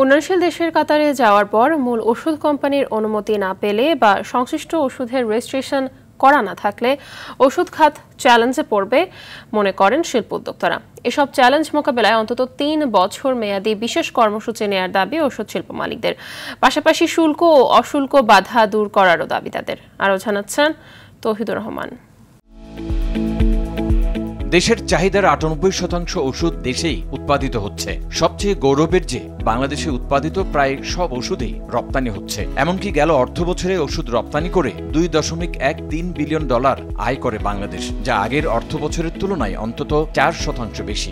উন্নয়নশীল দেশের কাতারে যাওয়ার পর মূল ওষুধ কোম্পানির অনুমতি না পেলে বা সংশ্লিষ্ট ওষুধের রেজিস্ট্রেশন করা না থাকলে ওষুধ খাত চ্যালেঞ্জে পড়বে মনে করেন শিল্প উদ্যোক্তারা। এসব চ্যালেঞ্জ মোকাবেলায় অন্তত ৩ বছর মেয়াদী বিশেষ কর্মসূচি নেয়ার দাবি ওষুধ শিল্প মালিকদের। পাশাপাশি শুল্ক ও অশুল্ক বাধা দূর করারও দাবি তাদের। আরও জানাচ্ছেন তৌহিদুর রহমান। দেশের চাহিদার ৯৮% ওষুধ দেশেই উৎপাদিত হচ্ছে। সবচেয়ে গৌরবের যে বাংলাদেশে উৎপাদিত প্রায় সব ওষুধই রপ্তানি হচ্ছে। এমনকি গেল অর্থবছরে ওষুধ রপ্তানি করে $২.১৩ বিলিয়ন আয় করে বাংলাদেশ, যা আগের অর্থবছরের তুলনায় অন্তত ৪% বেশি।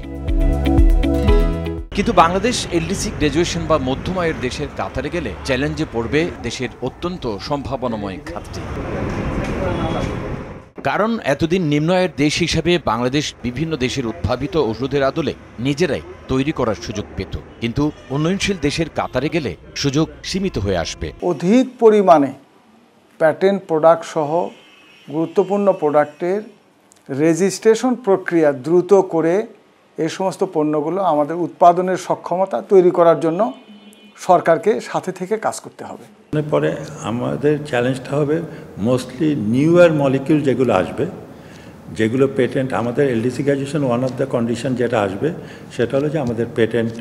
কিন্তু বাংলাদেশ এলডিসি গ্র্যাজুয়েশন বা মধ্যম আয়ের দেশের কাতারে গেলে চ্যালেঞ্জে পড়বে দেশের অত্যন্ত সম্ভাবনাময় খাতটি। কারণ এতদিন নিম্ন আয়ের দেশ হিসেবে বাংলাদেশ বিভিন্ন দেশের উদ্ভাবিত ওষুধের আদলে নিজেরাই তৈরি করার সুযোগ পেত, কিন্তু উন্নয়নশীল দেশের কাতারে গেলে সুযোগ সীমিত হয়ে আসবে। অধিক পরিমাণে প্যাটেন্ট প্রোডাক্ট সহ গুরুত্বপূর্ণ প্রোডাক্টের রেজিস্ট্রেশন প্রক্রিয়া দ্রুত করে এই সমস্ত পণ্যগুলো আমাদের উৎপাদনের সক্ষমতা তৈরি করার জন্য সরকারকে সাথে থেকে কাজ করতে হবে। পরে আমাদের চ্যালেঞ্জটা হবে মোস্টলি নিউয়ার মলিকিউল যেগুলো আসবে, যেগুলো পেটেন্ট, আমাদের LDC graduation one of the condition যেটা আসবে সেটা হলো যে আমাদের পেটেন্ট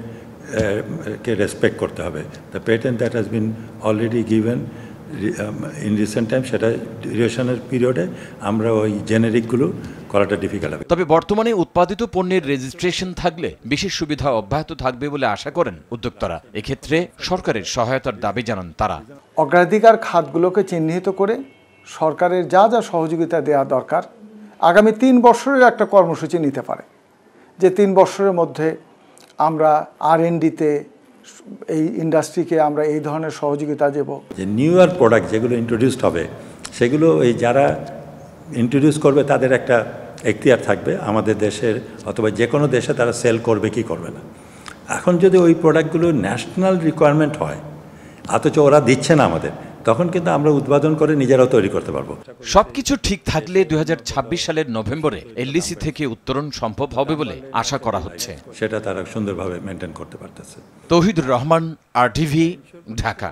কে রেসপেক্ট করতে হবে। The patent that has been already given in recent time, সেটা ডিউরেশনের পিরিয়ডে আমরা ওই জেনেরিকগুলো করাটা ডিফিকাল্ট হবে। তবে বর্তমানে উৎপাদিত পণ্যের রেজিস্ট্রেশন থাকলে বিশেষ সুবিধা অব্যাহত থাকবে বলে আশা করেন উদ্যোক্তারা। এক্ষেত্রে সরকারের সহায়তার দাবি জানান তারা। অগ্রাধিকার খাতগুলোকে চিহ্নিত করে সরকারের যা যা সহযোগিতা দেওয়া দরকার আগামী ৩ বছরের একটা কর্মসূচি নিতে পারে, যে 3 বছরের মধ্যে আমরা R&Dতে এই ইন্ডাস্ট্রিকে আমরা এই ধরনের সহযোগিতা দেব। যে নিউয়ার প্রোডাক্ট যেগুলো ইন্ট্রোডিউসড হবে সেগুলো এই যারা ইন্ট্রোডিউস করবে তাদের একটা এখতিয়ার থাকবে আমাদের দেশের অথবা যে কোনো দেশে তারা সেল করবে কি করবে না। এখন যদি ওই প্রোডাক্টগুলো ন্যাশনাল রিকোয়ারমেন্ট হয় অথচ ওরা দিচ্ছে না আমাদের, তখন কিন্তু আমরা উৎপাদন করে নিজেরাও তৈরি করতে পারবো। সবকিছু ঠিক থাকলে ২০২৬ সালের নভেম্বরে এলডিসি থেকে উত্তরণ সম্ভব হবে বলে আশা করা হচ্ছে। সেটা তারা সুন্দরভাবে মেনটেন করতে পারতেছে। তৌহিদুর রহমান, RTV, ঢাকা।